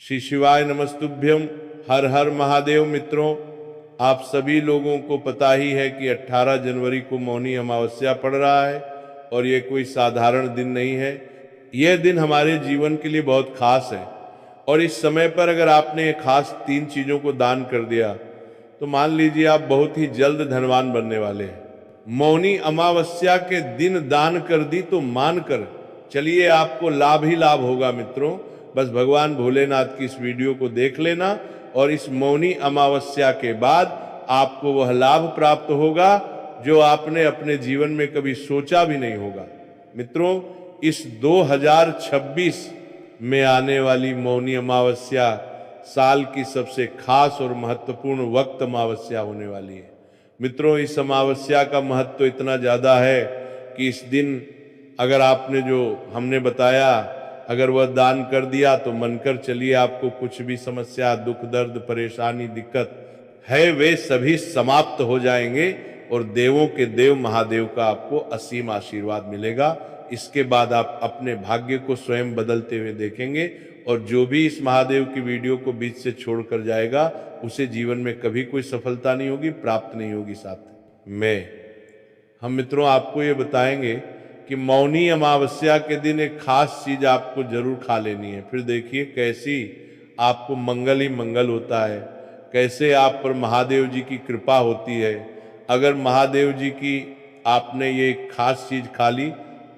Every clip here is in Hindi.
श्री शिवाय नमस्तुभ्यम। हर हर महादेव। मित्रों, आप सभी लोगों को पता ही है कि 18 जनवरी को मौनी अमावस्या पड़ रहा है और ये कोई साधारण दिन नहीं है। यह दिन हमारे जीवन के लिए बहुत खास है और इस समय पर अगर आपने ये खास 3 चीज़ों को दान कर दिया तो मान लीजिए आप बहुत ही जल्द धनवान बनने वाले हैं। मौनी अमावस्या के दिन दान कर दी तो मान कर चलिए आपको लाभ ही लाभ होगा। मित्रों, बस भगवान भोलेनाथ की इस वीडियो को देख लेना और इस मौनी अमावस्या के बाद आपको वह लाभ प्राप्त होगा जो आपने अपने जीवन में कभी सोचा भी नहीं होगा। मित्रों, इस 2026 में आने वाली मौनी अमावस्या साल की सबसे खास और महत्वपूर्ण वक्त अमावस्या होने वाली है। मित्रों, इस अमावस्या का महत्व तो इतना ज़्यादा है कि इस दिन अगर आपने जो हमने बताया अगर वह दान कर दिया तो मनकर चलिए आपको कुछ भी समस्या, दुख, दर्द, परेशानी, दिक्कत है वे सभी समाप्त हो जाएंगे और देवों के देव महादेव का आपको असीम आशीर्वाद मिलेगा। इसके बाद आप अपने भाग्य को स्वयं बदलते हुए देखेंगे और जो भी इस महादेव की वीडियो को बीच से छोड़कर जाएगा उसे जीवन में कभी कोई सफलता नहीं होगी, प्राप्त नहीं होगी। साथ में हम मित्रों आपको ये बताएंगे कि मौनी अमावस्या के दिन एक खास चीज आपको जरूर खा लेनी है। फिर देखिए कैसी आपको मंगल ही मंगल होता है, कैसे आप पर महादेव जी की कृपा होती है। अगर महादेव जी की आपने ये खास चीज खा ली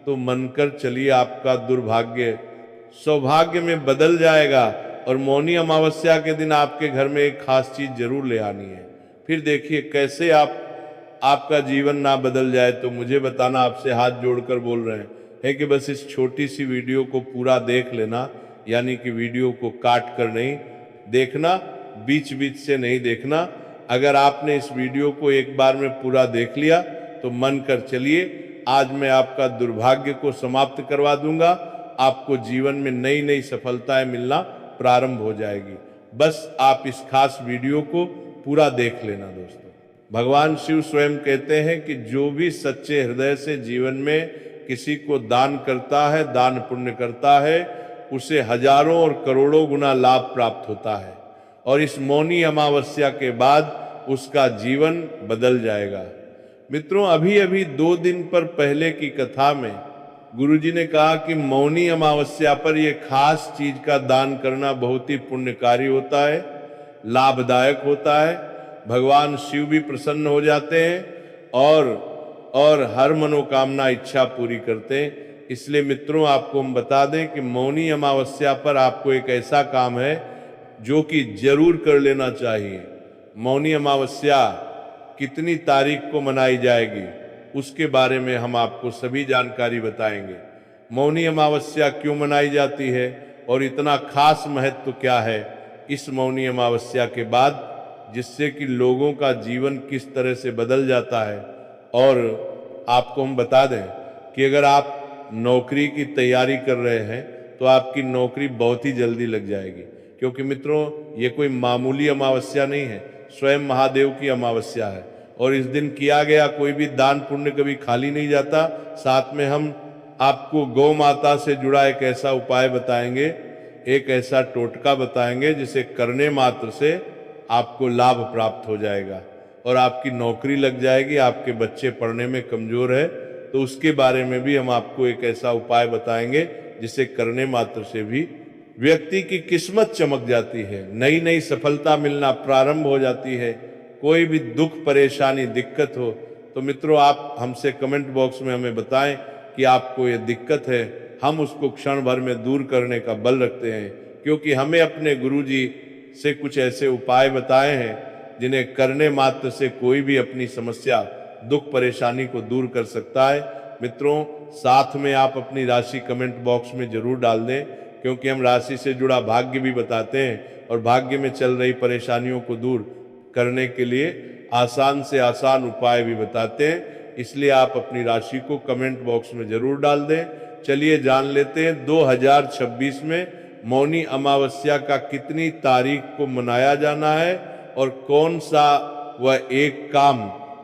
तो मनकर चलिए आपका दुर्भाग्य सौभाग्य में बदल जाएगा और मौनी अमावस्या के दिन आपके घर में एक खास चीज जरूर ले आनी है। फिर देखिए कैसे आपका जीवन ना बदल जाए। तो मुझे बताना, आपसे हाथ जोड़कर बोल रहे हैं कि बस इस छोटी सी वीडियो को पूरा देख लेना, यानी कि वीडियो को काट कर नहीं देखना, बीच बीच से नहीं देखना। अगर आपने इस वीडियो को एक बार में पूरा देख लिया तो मन कर चलिए आज मैं आपका दुर्भाग्य को समाप्त करवा दूंगा, आपको जीवन में नई नई सफलताएं मिलना प्रारंभ हो जाएगी। बस आप इस खास वीडियो को पूरा देख लेना। दोस्तों, भगवान शिव स्वयं कहते हैं कि जो भी सच्चे हृदय से जीवन में किसी को दान करता है, दान पुण्य करता है, उसे हजारों और करोड़ों गुना लाभ प्राप्त होता है और इस मौनी अमावस्या के बाद उसका जीवन बदल जाएगा। मित्रों, अभी अभी 2 दिन पर पहले की कथा में गुरुजी ने कहा कि मौनी अमावस्या पर यह खास चीज का दान करना बहुत ही पुण्यकारी होता है, लाभदायक होता है। भगवान शिव भी प्रसन्न हो जाते हैं और हर मनोकामना इच्छा पूरी करते हैं। इसलिए मित्रों आपको हम बता दें कि मौनी अमावस्या पर आपको एक ऐसा काम है जो कि जरूर कर लेना चाहिए। मौनी अमावस्या कितनी तारीख को मनाई जाएगी उसके बारे में हम आपको सभी जानकारी बताएंगे। मौनी अमावस्या क्यों मनाई जाती है और इतना खास महत्व क्या है इस मौनी अमावस्या के बाद, जिससे कि लोगों का जीवन किस तरह से बदल जाता है। और आपको हम बता दें कि अगर आप नौकरी की तैयारी कर रहे हैं तो आपकी नौकरी बहुत ही जल्दी लग जाएगी, क्योंकि मित्रों ये कोई मामूली अमावस्या नहीं है, स्वयं महादेव की अमावस्या है और इस दिन किया गया कोई भी दान पुण्य कभी खाली नहीं जाता। साथ में हम आपको गौ माता से जुड़ा एक ऐसा उपाय बताएंगे, एक ऐसा टोटका बताएंगे जिसे करने मात्र से आपको लाभ प्राप्त हो जाएगा और आपकी नौकरी लग जाएगी। आपके बच्चे पढ़ने में कमजोर है तो उसके बारे में भी हम आपको एक ऐसा उपाय बताएंगे जिसे करने मात्र से भी व्यक्ति की किस्मत चमक जाती है, नई नई सफलता मिलना प्रारंभ हो जाती है। कोई भी दुख, परेशानी, दिक्कत हो तो मित्रों आप हमसे कमेंट बॉक्स में हमें बताएं कि आपको ये दिक्कत है, हम उसको क्षण भर में दूर करने का बल रखते हैं, क्योंकि हमें अपने गुरुजी से कुछ ऐसे उपाय बताए हैं जिन्हें करने मात्र से कोई भी अपनी समस्या, दुख, परेशानी को दूर कर सकता है। मित्रों, साथ में आप अपनी राशि कमेंट बॉक्स में जरूर डाल दें, क्योंकि हम राशि से जुड़ा भाग्य भी बताते हैं और भाग्य में चल रही परेशानियों को दूर करने के लिए आसान से आसान उपाय भी बताते हैं। इसलिए आप अपनी राशि को कमेंट बॉक्स में जरूर डाल दें। चलिए जान लेते हैं 2026 में मौनी अमावस्या का कितनी तारीख को मनाया जाना है और कौन सा वह एक काम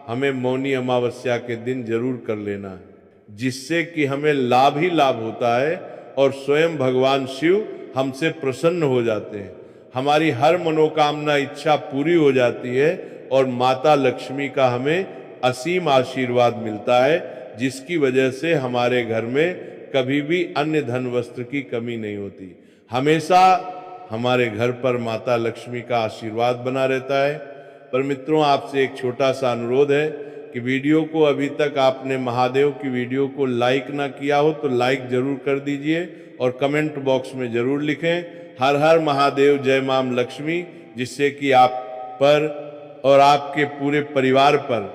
हमें मौनी अमावस्या के दिन जरूर कर लेना है, जिससे कि हमें लाभ ही लाभ होता है और स्वयं भगवान शिव हमसे प्रसन्न हो जाते हैं, हमारी हर मनोकामना इच्छा पूरी हो जाती है और माता लक्ष्मी का हमें असीम आशीर्वाद मिलता है, जिसकी वजह से हमारे घर में कभी भी अन्य धन वस्त्र की कमी नहीं होती। हमेशा हमारे घर पर माता लक्ष्मी का आशीर्वाद बना रहता है। पर मित्रों, आपसे एक छोटा सा अनुरोध है कि वीडियो को अभी तक आपने महादेव की वीडियो को लाइक ना किया हो तो लाइक जरूर कर दीजिए और कमेंट बॉक्स में जरूर लिखें हर हर महादेव जय माम लक्ष्मी, जिससे कि आप पर और आपके पूरे परिवार पर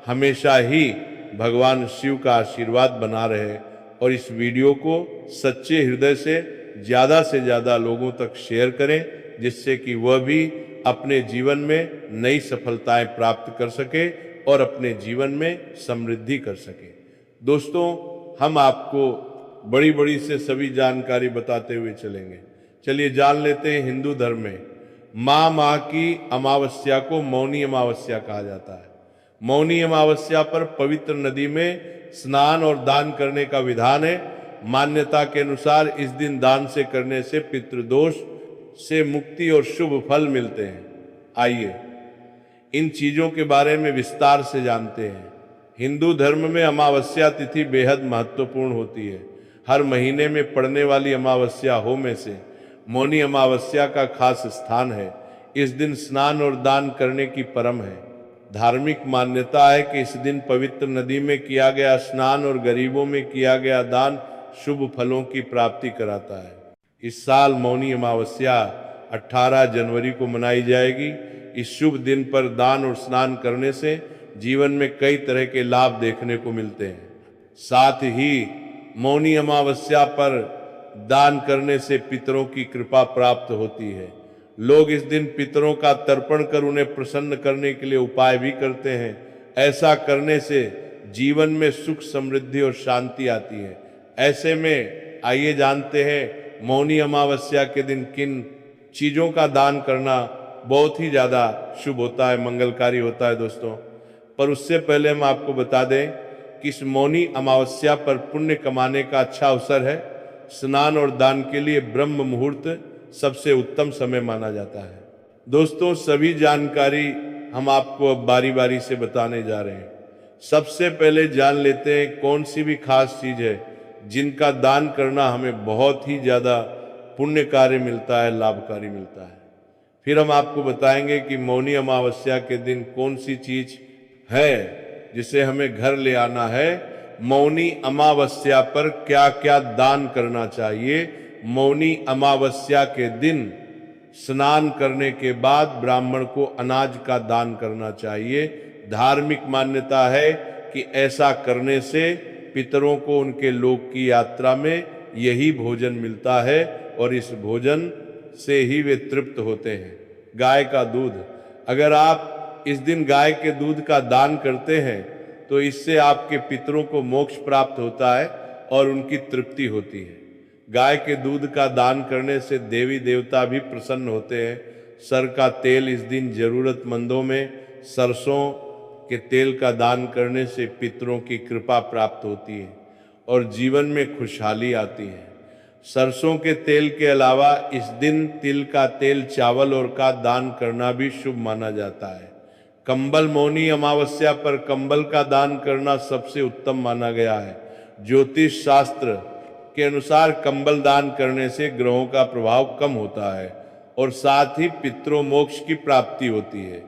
हमेशा ही भगवान शिव का आशीर्वाद बना रहे। और इस वीडियो को सच्चे हृदय से ज़्यादा लोगों तक शेयर करें, जिससे कि वह भी अपने जीवन में नई सफलताएं प्राप्त कर सके और अपने जीवन में समृद्धि कर सके। दोस्तों, हम आपको बड़ी से सभी जानकारी बताते हुए चलेंगे। चलिए जान लेते हैं हिंदू धर्म में माह की अमावस्या को मौनी अमावस्या कहा जाता है। मौनी अमावस्या पर पवित्र नदी में स्नान और दान करने का विधान है। मान्यता के अनुसार इस दिन दान से करने से पितृदोष से मुक्ति और शुभ फल मिलते हैं। आइए इन चीजों के बारे में विस्तार से जानते हैं। हिंदू धर्म में अमावस्या तिथि बेहद महत्वपूर्ण होती है। हर महीने में पड़ने वाली अमावस्या हो में से मौनी अमावस्या का खास स्थान है। इस दिन स्नान और दान करने की परम है। धार्मिक मान्यता है कि इस दिन पवित्र नदी में किया गया स्नान और गरीबों में किया गया दान शुभ फलों की प्राप्ति कराता है। इस साल मौनी अमावस्या 18 जनवरी को मनाई जाएगी। इस शुभ दिन पर दान और स्नान करने से जीवन में कई तरह के लाभ देखने को मिलते हैं। साथ ही मौनी अमावस्या पर दान करने से पितरों की कृपा प्राप्त होती है। लोग इस दिन पितरों का तर्पण कर उन्हें प्रसन्न करने के लिए उपाय भी करते हैं। ऐसा करने से जीवन में सुख समृद्धि और शांति आती है। ऐसे में आइए जानते हैं मौनी अमावस्या के दिन किन चीज़ों का दान करना बहुत ही ज़्यादा शुभ होता है, मंगलकारी होता है दोस्तों। पर उससे पहले हम आपको बता दें कि इस मौनी अमावस्या पर पुण्य कमाने का अच्छा अवसर है। स्नान और दान के लिए ब्रह्म मुहूर्त सबसे उत्तम समय माना जाता है। दोस्तों, सभी जानकारी हम आपको अब बारी बारी से बताने जा रहे हैं। सबसे पहले जान लेते हैं कौन सी भी खास चीज़ है जिनका दान करना हमें बहुत ही ज़्यादा पुण्य कार्य मिलता है, लाभकारी मिलता है। फिर हम आपको बताएंगे कि मौनी अमावस्या के दिन कौन सी चीज़ है जिसे हमें घर ले आना है। मौनी अमावस्या पर क्या क्या दान करना चाहिए। मौनी अमावस्या के दिन स्नान करने के बाद ब्राह्मण को अनाज का दान करना चाहिए। धार्मिक मान्यता है कि ऐसा करने से पितरों को उनके लोक की यात्रा में यही भोजन मिलता है और इस भोजन से ही वे तृप्त होते हैं। गाय का दूध, अगर आप इस दिन गाय के दूध का दान करते हैं तो इससे आपके पितरों को मोक्ष प्राप्त होता है और उनकी तृप्ति होती है। गाय के दूध का दान करने से देवी देवता भी प्रसन्न होते हैं। सर का तेल इस दिन जरूरतमंदों में सरसों के तेल का दान करने से पितरों की कृपा प्राप्त होती है और जीवन में खुशहाली आती है। सरसों के तेल के अलावा इस दिन तिल का तेल, चावल और का दान करना भी शुभ माना जाता है। कंबल, मौनी अमावस्या पर कंबल का दान करना सबसे उत्तम माना गया है। ज्योतिष शास्त्र के अनुसार कंबल दान करने से ग्रहों का प्रभाव कम होता है और साथ ही पितरों मोक्ष की प्राप्ति होती है।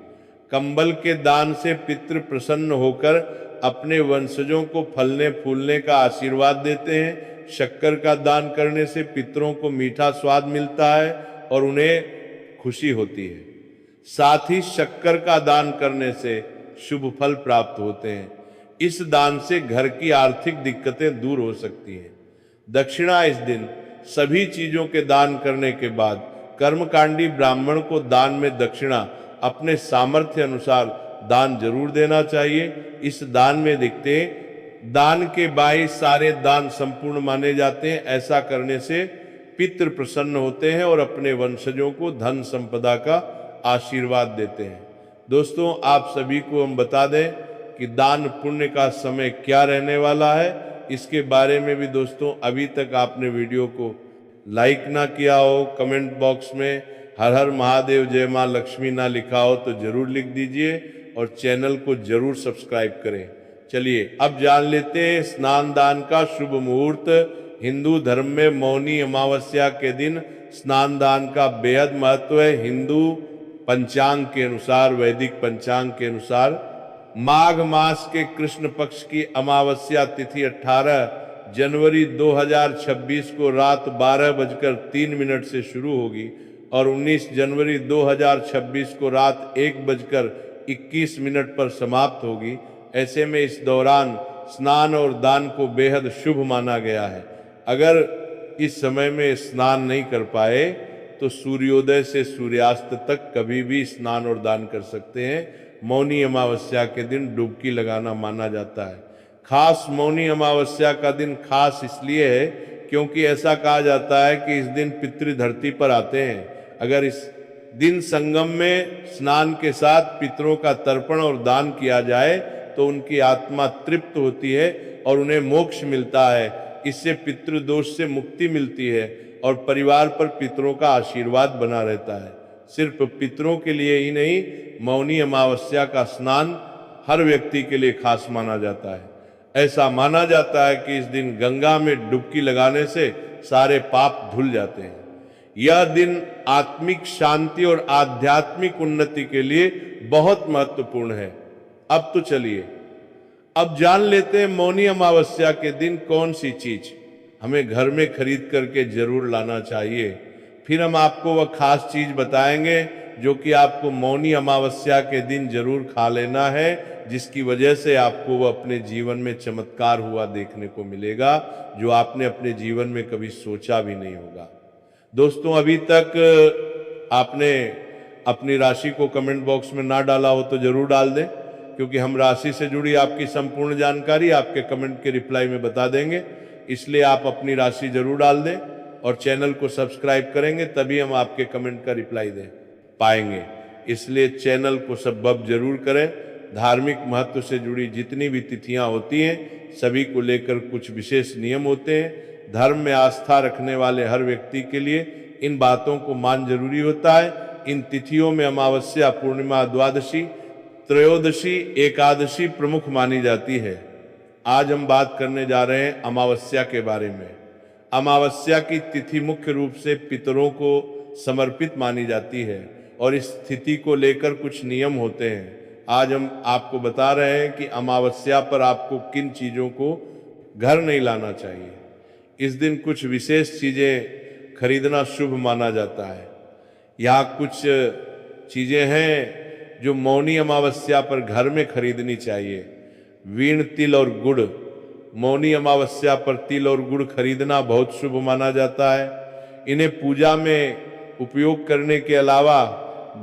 कंबल के दान से पितृ प्रसन्न होकर अपने वंशजों को फलने फूलने का आशीर्वाद देते हैं। शक्कर का दान करने से पितरों को मीठा स्वाद मिलता है और उन्हें खुशी होती है। साथ ही शक्कर का दान करने से शुभ फल प्राप्त होते हैं। इस दान से घर की आर्थिक दिक्कतें दूर हो सकती हैं। दक्षिणा, इस दिन सभी चीजों के दान करने के बाद कर्मकांडी ब्राह्मण को दान में दक्षिणा अपने सामर्थ्य अनुसार दान जरूर देना चाहिए। इस दान में दिखते दान के बाई सारे दान संपूर्ण माने जाते हैं। ऐसा करने से पितृ प्रसन्न होते हैं और अपने वंशजों को धन संपदा का आशीर्वाद देते हैं। दोस्तों, आप सभी को हम बता दें कि दान पुण्य का समय क्या रहने वाला है। इसके बारे में भी दोस्तों अभी तक आपने वीडियो को लाइक ना किया हो, कमेंट बॉक्स में हर हर महादेव जय माँ लक्ष्मी ना लिखा हो तो जरूर लिख दीजिए और चैनल को जरूर सब्सक्राइब करें। चलिए अब जान लेते हैं स्नान दान का शुभ मुहूर्त। हिंदू धर्म में मौनी अमावस्या के दिन स्नान दान का बेहद महत्व है। हिंदू पंचांग के अनुसार, वैदिक पंचांग के अनुसार माघ मास के कृष्ण पक्ष की अमावस्या तिथि 18 जनवरी 2026 को रात 12:03 से शुरू होगी और 19 जनवरी 2026 को रात 1:21 पर समाप्त होगी। ऐसे में इस दौरान स्नान और दान को बेहद शुभ माना गया है। अगर इस समय में स्नान नहीं कर पाए तो सूर्योदय से सूर्यास्त तक कभी भी स्नान और दान कर सकते हैं। मौनी अमावस्या के दिन डुबकी लगाना माना जाता है। खास मौनी अमावस्या का दिन खास इसलिए है क्योंकि ऐसा कहा जाता है कि इस दिन पितृ धरती पर आते हैं। अगर इस दिन संगम में स्नान के साथ पितरों का तर्पण और दान किया जाए तो उनकी आत्मा तृप्त होती है और उन्हें मोक्ष मिलता है। इससे पितृदोष से मुक्ति मिलती है और परिवार पर पितरों का आशीर्वाद बना रहता है। सिर्फ पितरों के लिए ही नहीं, मौनी अमावस्या का स्नान हर व्यक्ति के लिए खास माना जाता है। ऐसा माना जाता है कि इस दिन गंगा में डुबकी लगाने से सारे पाप धुल जाते हैं। यह दिन आत्मिक शांति और आध्यात्मिक उन्नति के लिए बहुत महत्वपूर्ण है। अब तो चलिए अब जान लेते हैं मौनी अमावस्या के दिन कौन सी चीज हमें घर में खरीद करके जरूर लाना चाहिए। फिर हम आपको वह खास चीज बताएंगे जो कि आपको मौनी अमावस्या के दिन जरूर खा लेना है, जिसकी वजह से आपको वह अपने जीवन में चमत्कार हुआ देखने को मिलेगा जो आपने अपने जीवन में कभी सोचा भी नहीं होगा। दोस्तों, अभी तक आपने अपनी राशि को कमेंट बॉक्स में ना डाला हो तो जरूर डाल दें, क्योंकि हम राशि से जुड़ी आपकी संपूर्ण जानकारी आपके कमेंट के रिप्लाई में बता देंगे। इसलिए आप अपनी राशि जरूर डाल दें और चैनल को सब्सक्राइब करेंगे तभी हम आपके कमेंट का रिप्लाई दे पाएंगे। इसलिए चैनल को सब्सक्राइब जरूर करें। धार्मिक महत्व से जुड़ी जितनी भी तिथियां होती हैं सभी को लेकर कुछ विशेष नियम होते हैं। धर्म में आस्था रखने वाले हर व्यक्ति के लिए इन बातों को मान जरूरी होता है। इन तिथियों में अमावस्या, पूर्णिमा, द्वादशी, त्रयोदशी, एकादशी प्रमुख मानी जाती है। आज हम बात करने जा रहे हैं अमावस्या के बारे में। अमावस्या की तिथि मुख्य रूप से पितरों को समर्पित मानी जाती है और इस तिथि को लेकर कुछ नियम होते हैं। आज हम आपको बता रहे हैं कि अमावस्या पर आपको किन चीज़ों को घर नहीं लाना चाहिए। इस दिन कुछ विशेष चीज़ें खरीदना शुभ माना जाता है। यहाँ कुछ चीज़ें हैं जो मौनी अमावस्या पर घर में खरीदनी चाहिए। वीण, तिल और गुड़। मौनी अमावस्या पर तिल और गुड़ खरीदना बहुत शुभ माना जाता है। इन्हें पूजा में उपयोग करने के अलावा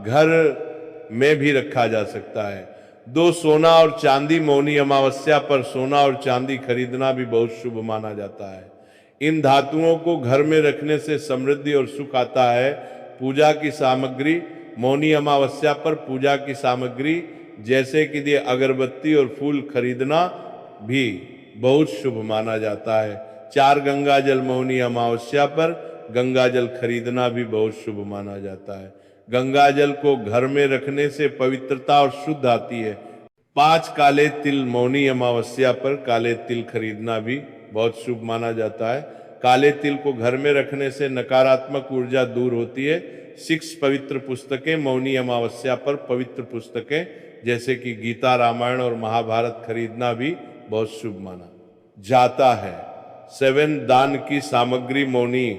घर में भी रखा जा सकता है। 2 सोना और चांदी। मौनी अमावस्या पर सोना और चांदी खरीदना भी बहुत शुभ माना जाता है। इन धातुओं को घर में रखने से समृद्धि और सुख आता है। पूजा की सामग्री। मौनी अमावस्या पर पूजा की सामग्री जैसे कि ये अगरबत्ती और फूल खरीदना भी बहुत शुभ माना जाता है। 4 गंगा जल। मौनी अमावस्या पर गंगा जल खरीदना भी बहुत शुभ माना जाता है। गंगा जल को घर में रखने से पवित्रता और शुद्ध आती है। 5 काले तिल। मौनी अमावस्या पर काले तिल खरीदना भी बहुत शुभ माना जाता है। काले तिल को घर में रखने से नकारात्मक ऊर्जा दूर होती है। 6 पवित्र पुस्तकें। मौनी अमावस्या पर पवित्र पुस्तकें जैसे कि गीता, रामायण और महाभारत खरीदना भी बहुत शुभ माना जाता है। 7 दान की सामग्री। मौनी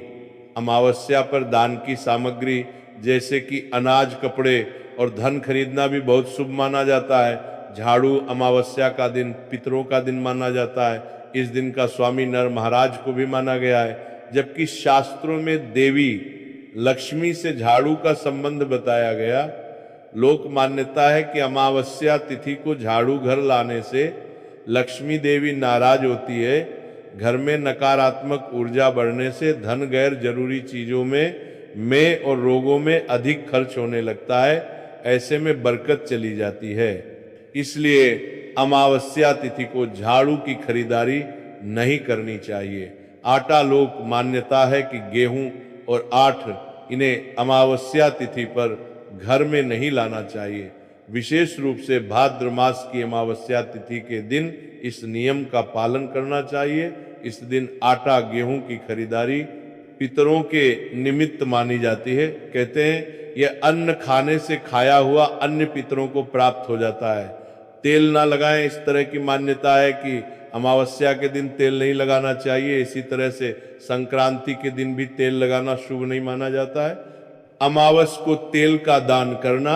अमावस्या पर दान की सामग्री जैसे कि अनाज, कपड़े और धन खरीदना भी बहुत शुभ माना जाता है। झाड़ू। अमावस्या का दिन पितरों का दिन माना जाता है। इस दिन का स्वामी नर महाराज को भी माना गया है, जबकि शास्त्रों में देवी लक्ष्मी से झाड़ू का संबंध बताया गया। लोक मान्यता है कि अमावस्या तिथि को झाड़ू घर लाने से लक्ष्मी देवी नाराज होती है। घर में नकारात्मक ऊर्जा बढ़ने से धन गैर जरूरी चीजों में और रोगों में अधिक खर्च होने लगता है। ऐसे में बरकत चली जाती है। इसलिए अमावस्या तिथि को झाड़ू की खरीदारी नहीं करनी चाहिए। आटा लोक मान्यता है कि गेहूं और आठ इन्हें अमावस्या तिथि पर घर में नहीं लाना चाहिए। विशेष रूप से भाद्र मास की अमावस्या तिथि के दिन इस नियम का पालन करना चाहिए। इस दिन आटा गेहूं की खरीदारी पितरों के निमित्त मानी जाती है। कहते हैं यह अन्न खाने से खाया हुआ अन्य पितरों को प्राप्त हो जाता है। तेल ना लगाएं, इस तरह की मान्यता है कि अमावस्या के दिन तेल नहीं लगाना चाहिए। इसी तरह से संक्रांति के दिन भी तेल लगाना शुभ नहीं माना जाता है। अमावस को तेल का दान करना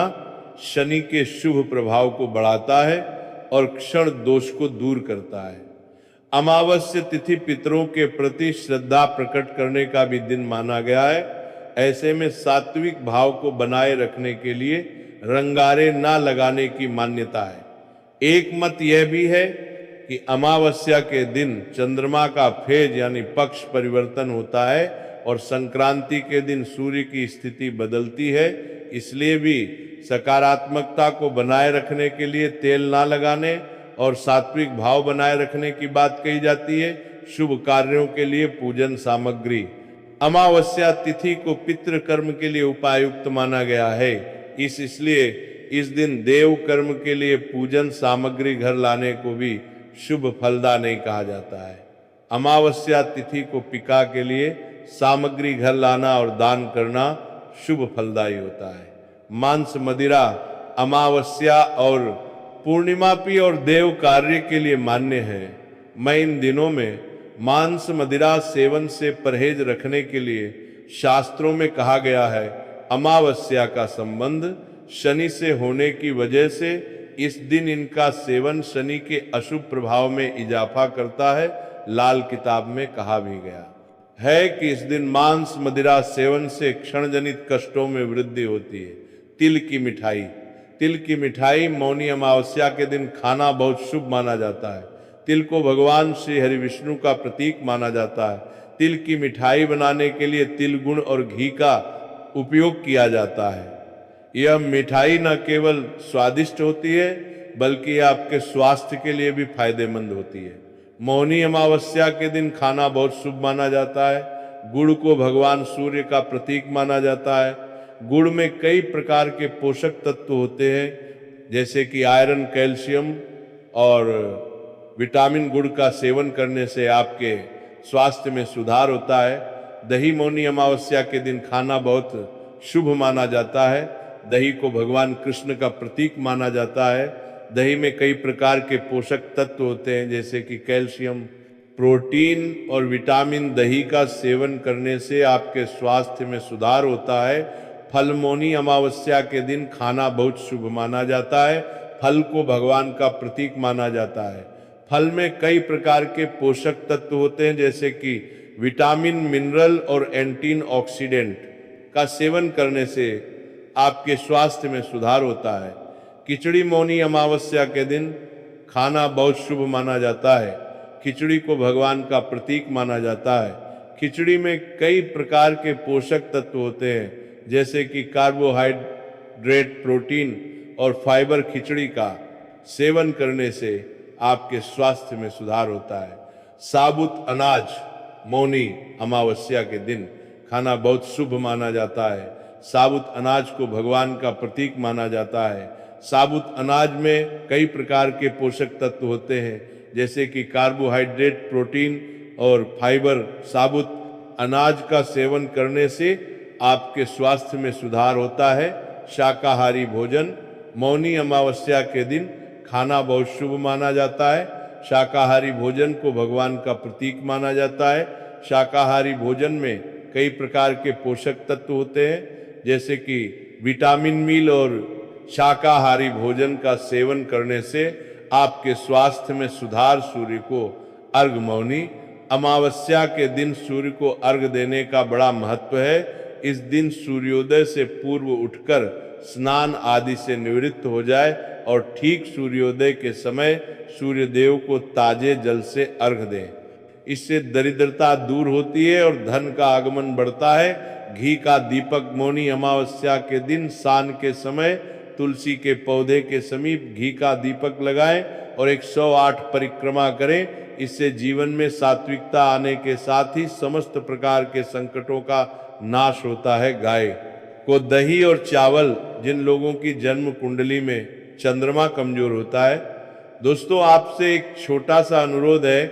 शनि के शुभ प्रभाव को बढ़ाता है और क्षण दोष को दूर करता है। अमावस्या तिथि पितरों के प्रति श्रद्धा प्रकट करने का भी दिन माना गया है। ऐसे में सात्विक भाव को बनाए रखने के लिए रंगारे ना लगाने की मान्यता है। एक मत यह भी है कि अमावस्या के दिन चंद्रमा का फेज यानी पक्ष परिवर्तन होता है और संक्रांति के दिन सूर्य की स्थिति बदलती है। इसलिए भी सकारात्मकता को बनाए रखने के लिए तेल ना लगाने और सात्विक भाव बनाए रखने की बात कही जाती है। शुभ कार्यों के लिए पूजन सामग्री। अमावस्या तिथि को पितृ कर्म के लिए उपायुक्त माना गया है। इसलिए इस दिन देव कर्म के लिए पूजन सामग्री घर लाने को भी शुभ फलदा नहीं कहा जाता है। अमावस्या तिथि को पिका के लिए सामग्री घर लाना और दान करना शुभ फलदायी होता है। मांस मदिरा अमावस्या और पूर्णिमापी और देव कार्य के लिए मान्य है। मैं इन दिनों में मांस मदिरा सेवन से परहेज रखने के लिए शास्त्रों में कहा गया है। अमावस्या का संबंध शनि से होने की वजह से इस दिन इनका सेवन शनि के अशुभ प्रभाव में इजाफा करता है। लाल किताब में कहा भी गया है कि इस दिन मांस मदिरा सेवन से क्षणजनित कष्टों में वृद्धि होती है। तिल की मिठाई। तिल की मिठाई मौनी अमावस्या के दिन खाना बहुत शुभ माना जाता है। तिल को भगवान श्री हरि विष्णु का प्रतीक माना जाता है। तिल की मिठाई बनाने के लिए तिल गुण और घी का उपयोग किया जाता है। यह मिठाई न केवल स्वादिष्ट होती है बल्कि आपके स्वास्थ्य के लिए भी फायदेमंद होती है। मौनी अमावस्या के दिन खाना बहुत शुभ माना जाता है। गुड़ को भगवान सूर्य का प्रतीक माना जाता है। गुड़ में कई प्रकार के पोषक तत्व होते हैं जैसे कि आयरन, कैल्शियम और विटामिन। गुड़ का सेवन करने से आपके स्वास्थ्य में सुधार होता है। दही मौनी अमावस्या के दिन खाना बहुत शुभ माना जाता है। दही को भगवान कृष्ण का प्रतीक माना जाता है। दही में कई प्रकार के पोषक तत्व होते हैं जैसे कि कैल्शियम, प्रोटीन और विटामिन। दही का सेवन करने से आपके स्वास्थ्य में सुधार होता है। फल मौनी अमावस्या के दिन खाना बहुत शुभ माना जाता है। फल को भगवान का प्रतीक माना जाता है। फल में कई प्रकार के पोषक तत्व होते हैं जैसे कि विटामिन, मिनरल और एंटीऑक्सीडेंट का सेवन करने से आपके स्वास्थ्य में सुधार होता है। खिचड़ी मौनी अमावस्या के दिन खाना बहुत शुभ माना जाता है। खिचड़ी को भगवान का प्रतीक माना जाता है। खिचड़ी में कई प्रकार के पोषक तत्व होते हैं जैसे कि कार्बोहाइड्रेट, प्रोटीन और फाइबर। खिचड़ी का सेवन करने से आपके स्वास्थ्य में सुधार होता है। साबुत अनाज मौनी अमावस्या के दिन खाना बहुत शुभ माना जाता है। साबुत अनाज को भगवान का प्रतीक माना जाता है। साबुत अनाज में कई प्रकार के पोषक तत्व होते हैं जैसे कि कार्बोहाइड्रेट, प्रोटीन और फाइबर। साबुत अनाज का सेवन करने से आपके स्वास्थ्य में सुधार होता है। शाकाहारी भोजन मौनी अमावस्या के दिन खाना बहुत शुभ माना जाता है। शाकाहारी भोजन को भगवान का प्रतीक माना जाता है। शाकाहारी भोजन में कई प्रकार के पोषक तत्व होते हैं जैसे कि विटामिन मिल। और शाकाहारी भोजन का सेवन करने से आपके स्वास्थ्य में सुधार। सूर्य को अर्घ मौनी अमावस्या के दिन सूर्य को अर्घ देने का बड़ा महत्व है। इस दिन सूर्योदय से पूर्व उठकर स्नान आदि से निवृत्त हो जाए और ठीक सूर्योदय के समय सूर्य देव को ताजे जल से अर्घ दें। इससे दरिद्रता दूर होती है और धन का आगमन बढ़ता है। घी का दीपक मौनी अमावस्या के दिन शाम के समय तुलसी के पौधे के समीप घी का दीपक लगाएं और 108 परिक्रमा करें। इससे जीवन में सात्विकता आने के साथ ही समस्त प्रकार के संकटों का नाश होता है। गाय को दही और चावल, जिन लोगों की जन्म कुंडली में चंद्रमा कमजोर होता है, दोस्तों आपसे एक छोटा सा अनुरोध है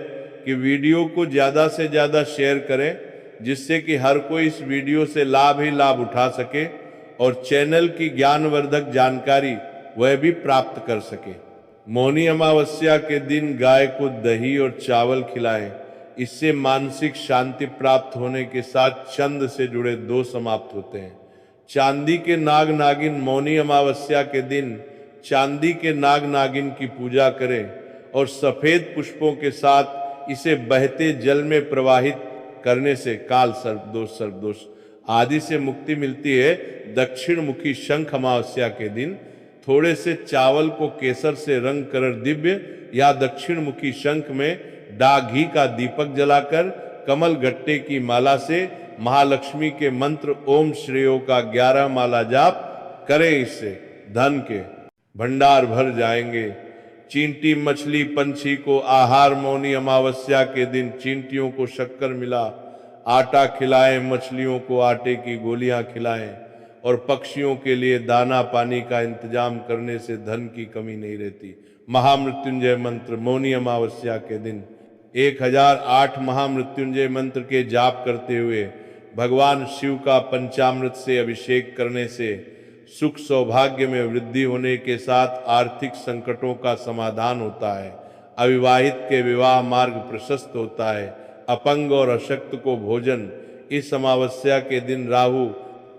कि वीडियो को ज़्यादा से ज़्यादा शेयर करें, जिससे कि हर कोई इस वीडियो से लाभ ही लाभ उठा सके और चैनल की ज्ञानवर्धक जानकारी वह भी प्राप्त कर सके। मौनी अमावस्या के दिन गाय को दही और चावल खिलाएं। इससे मानसिक शांति प्राप्त होने के साथ चंद से जुड़े दोष समाप्त होते हैं। चांदी के नाग नागिन, मौनी अमावस्या के दिन चांदी के नाग नागिन की पूजा करें और सफेद पुष्पों के साथ इसे बहते जल में प्रवाहित करने से काल सर्पदोष आदि से मुक्ति मिलती है। दक्षिण मुखी शंख अमावस्या के दिन थोड़े से चावल को केसर से रंग कर दिव्य या दक्षिण मुखी शंख में घी का दीपक जलाकर कमल गट्टे की माला से महालक्ष्मी के मंत्र ओम श्रेयो का 11 माला जाप करें। इससे धन के भंडार भर जाएंगे। चींटी मछली पंछी को आहार, मौनी अमावस्या के दिन चींटियों को शक्कर मिला आटा खिलाएं, मछलियों को आटे की गोलियां खिलाएं और पक्षियों के लिए दाना पानी का इंतजाम करने से धन की कमी नहीं रहती। महामृत्युंजय मंत्र मौनी अमावस्या के दिन 1008 महामृत्युंजय मंत्र के जाप करते हुए भगवान शिव का पंचामृत से अभिषेक करने से सुख सौभाग्य में वृद्धि होने के साथ आर्थिक संकटों का समाधान होता है। अविवाहित के विवाह मार्ग प्रशस्त होता है। अपंग और अशक्त को भोजन। इस अमावस्या के दिन राहु,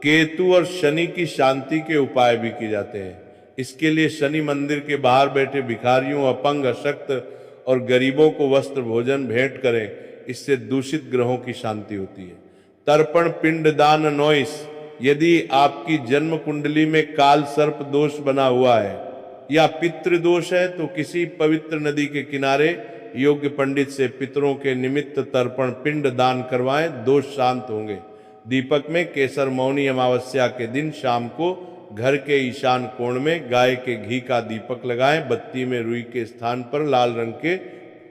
केतु और शनि की शांति के उपाय भी किए जाते हैं। इसके लिए शनि मंदिर के बाहर बैठे भिखारियों, अपंग, अशक्त और गरीबों को वस्त्र भोजन भेंट करें। इससे दूषित ग्रहों की शांति होती है। तर्पण पिंडदान 19। यदि आपकी जन्म कुंडली में काल सर्प दोष बना हुआ है या पितृ दोष है तो किसी पवित्र नदी के किनारे योग्य पंडित से पितरों के निमित्त तर्पण पिंड दान करवाएं, दोष शांत होंगे। दीपक में केसर मौनी अमावस्या के दिन शाम को घर के ईशान कोण में गाय के घी का दीपक लगाएं। बत्ती में रुई के स्थान पर लाल रंग के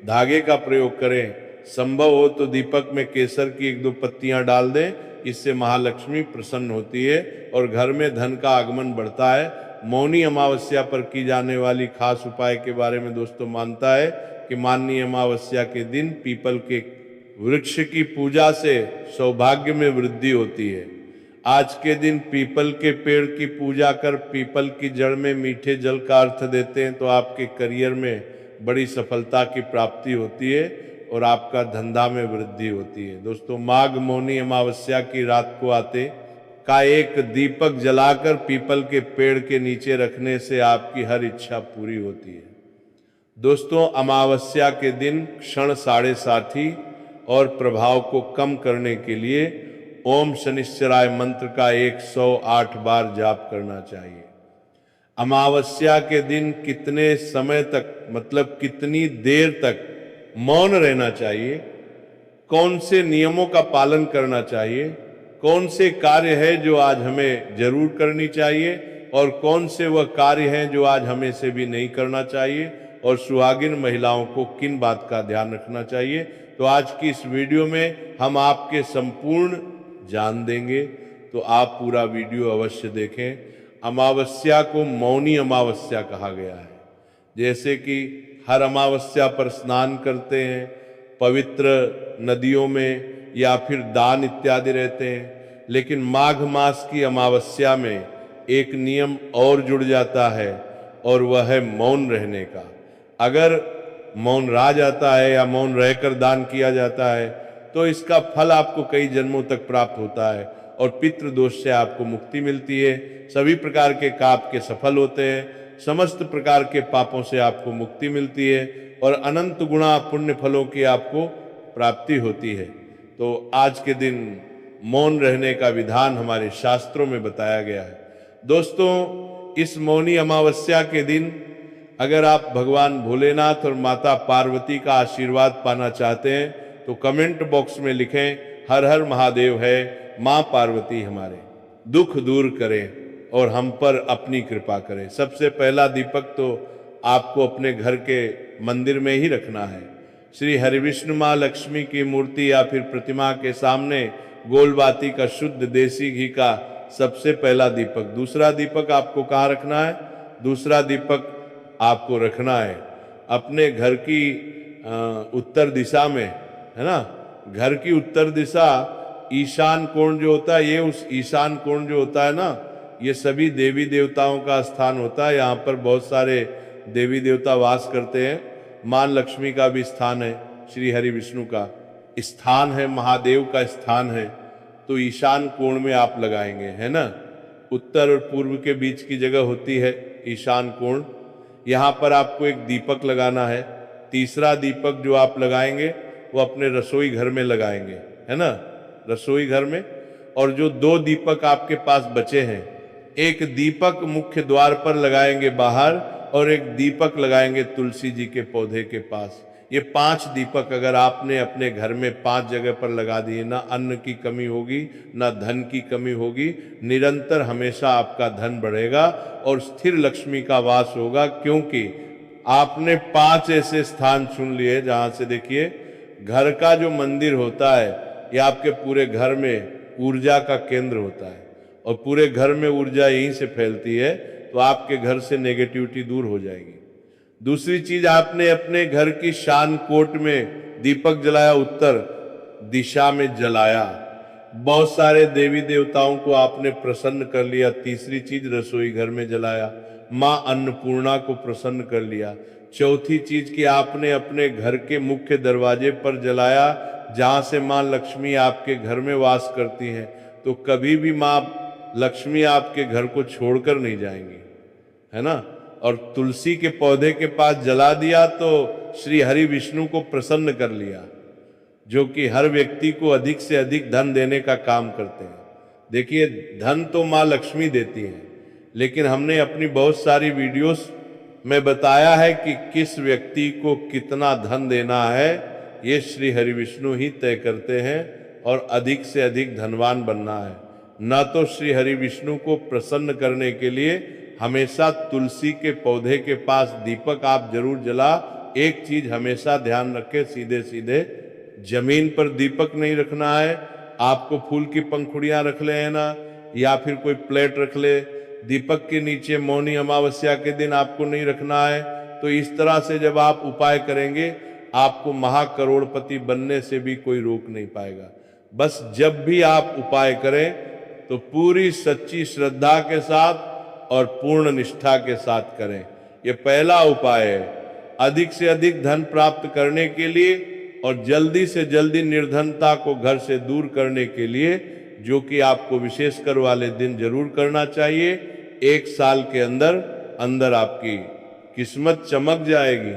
धागे का प्रयोग करें। संभव हो तो दीपक में केसर की 1-2 पत्तियां डाल दें। इससे महालक्ष्मी प्रसन्न होती है और घर में धन का आगमन बढ़ता है। मौनी अमावस्या पर की जाने वाली खास उपाय के बारे में दोस्तों मानता है कि माननीय अमावस्या के दिन पीपल के वृक्ष की पूजा से सौभाग्य में वृद्धि होती है। आज के दिन पीपल के पेड़ की पूजा कर पीपल की जड़ में मीठे जल का अर्थ देते हैं तो आपके करियर में बड़ी सफलता की प्राप्ति होती है और आपका धंधा में वृद्धि होती है। दोस्तों, माघ मौनी अमावस्या की रात को आते का एक दीपक जलाकर पीपल के पेड़ के नीचे रखने से आपकी हर इच्छा पूरी होती है। दोस्तों, अमावस्या के दिन क्षण 7:30 और प्रभाव को कम करने के लिए ओम शनिश्चराय मंत्र का 108 बार जाप करना चाहिए। अमावस्या के दिन कितने समय तक, मतलब कितनी देर तक मौन रहना चाहिए, कौन से नियमों का पालन करना चाहिए, कौन से कार्य है जो आज हमें जरूर करनी चाहिए और कौन से वह कार्य हैं जो आज हमें से भी नहीं करना चाहिए और सुहागिन महिलाओं को किन बात का ध्यान रखना चाहिए, तो आज की इस वीडियो में हम आपके संपूर्ण जान देंगे। तो आप पूरा वीडियो अवश्य देखें। अमावस्या को मौनी अमावस्या कहा गया है। जैसे कि हर अमावस्या पर स्नान करते हैं, पवित्र नदियों में या फिर दान इत्यादि रहते हैं, लेकिन माघ मास की अमावस्या में एक नियम और जुड़ जाता है और वह है मौन रहने का। अगर मौन रह जाता है या मौन रहकर दान किया जाता है तो इसका फल आपको कई जन्मों तक प्राप्त होता है और पितृ दोष से आपको मुक्ति मिलती है। सभी प्रकार के काम के सफल होते हैं, समस्त प्रकार के पापों से आपको मुक्ति मिलती है और अनंत गुणा पुण्य फलों की आपको प्राप्ति होती है। तो आज के दिन मौन रहने का विधान हमारे शास्त्रों में बताया गया है। दोस्तों, इस मौनी अमावस्या के दिन अगर आप भगवान भोलेनाथ और माता पार्वती का आशीर्वाद पाना चाहते हैं तो कमेंट बॉक्स में लिखें, हर हर महादेव है, माँ पार्वती हमारे दुख दूर करें और हम पर अपनी कृपा करें। सबसे पहला दीपक तो आपको अपने घर के मंदिर में ही रखना है। श्री हरिविष्णु माँ लक्ष्मी की मूर्ति या फिर प्रतिमा के सामने गोलबाती का शुद्ध देसी घी का सबसे पहला दीपक। दूसरा दीपक आपको कहाँ रखना है? दूसरा दीपक आपको रखना है अपने घर की उत्तर दिशा में, है ना। घर की उत्तर दिशा ईशान कोण जो होता है, ये उस ईशान कोण जो होता है ना, ये सभी देवी देवताओं का स्थान होता है। यहाँ पर बहुत सारे देवी देवता वास करते हैं। मां लक्ष्मी का भी स्थान है, श्री हरि विष्णु का स्थान है, महादेव का स्थान है। तो ईशान कोण में आप लगाएंगे, है ना। उत्तर और पूर्व के बीच की जगह होती है ईशान कोण। यहाँ पर आपको एक दीपक लगाना है। तीसरा दीपक जो आप लगाएंगे वो अपने रसोई घर में लगाएंगे, है ना, रसोई घर में। और जो 2 दीपक आपके पास बचे हैं, एक दीपक मुख्य द्वार पर लगाएंगे बाहर, और एक दीपक लगाएंगे तुलसी जी के पौधे के पास। ये 5 दीपक अगर आपने अपने घर में 5 जगह पर लगा दिए, ना अन्न की कमी होगी, ना धन की कमी होगी। निरंतर हमेशा आपका धन बढ़ेगा और स्थिर लक्ष्मी का वास होगा, क्योंकि आपने 5 ऐसे स्थान चुन लिए जहां से देखिए घर का जो मंदिर होता है ये आपके पूरे घर में ऊर्जा का केंद्र होता है, और पूरे घर में ऊर्जा यहीं से फैलती है, तो आपके घर से नेगेटिविटी दूर हो जाएगी। दूसरी चीज, आपने अपने घर की शान कोट में दीपक जलाया, उत्तर दिशा में जलाया, बहुत सारे देवी देवताओं को आपने प्रसन्न कर लिया। तीसरी चीज, रसोई घर में जलाया, मां अन्नपूर्णा को प्रसन्न कर लिया। चौथी चीज कि आपने अपने घर के मुख्य दरवाजे पर जलाया, जहां से मां लक्ष्मी आपके घर में वास करती हैं। तो कभी भी मां लक्ष्मी आपके घर को छोड़कर नहीं जाएंगी, है ना। और तुलसी के पौधे के पास जला दिया तो श्री हरि विष्णु को प्रसन्न कर लिया, जो कि हर व्यक्ति को अधिक से अधिक धन देने का काम करते हैं। देखिए, धन तो मां लक्ष्मी देती हैं, लेकिन हमने अपनी बहुत सारी वीडियोस में बताया है कि किस व्यक्ति को कितना धन देना है, ये श्री हरि विष्णु ही तय करते हैं, और अधिक से अधिक धनवान बनना है। न तो श्री हरि विष्णु को प्रसन्न करने के लिए हमेशा तुलसी के पौधे के पास दीपक आप जरूर जला। एक चीज हमेशा ध्यान रखें, सीधे सीधे जमीन पर दीपक नहीं रखना है। आपको फूल की पंखुड़ियां रख ले, है ना, या फिर कोई प्लेट रख ले। दीपक के नीचे मौनी अमावस्या के दिन आपको नहीं रखना है। तो इस तरह से जब आप उपाय करेंगे, आपको महाकरोड़पति बनने से भी कोई रोक नहीं पाएगा। बस जब भी आप उपाय करें तो पूरी सच्ची श्रद्धा के साथ और पूर्ण निष्ठा के साथ करें। ये पहला उपाय है अधिक से अधिक धन प्राप्त करने के लिए, और जल्दी से जल्दी निर्धनता को घर से दूर करने के लिए, जो कि आपको विशेषकर वाले दिन जरूर करना चाहिए। 1 साल के अंदर अंदर आपकी किस्मत चमक जाएगी।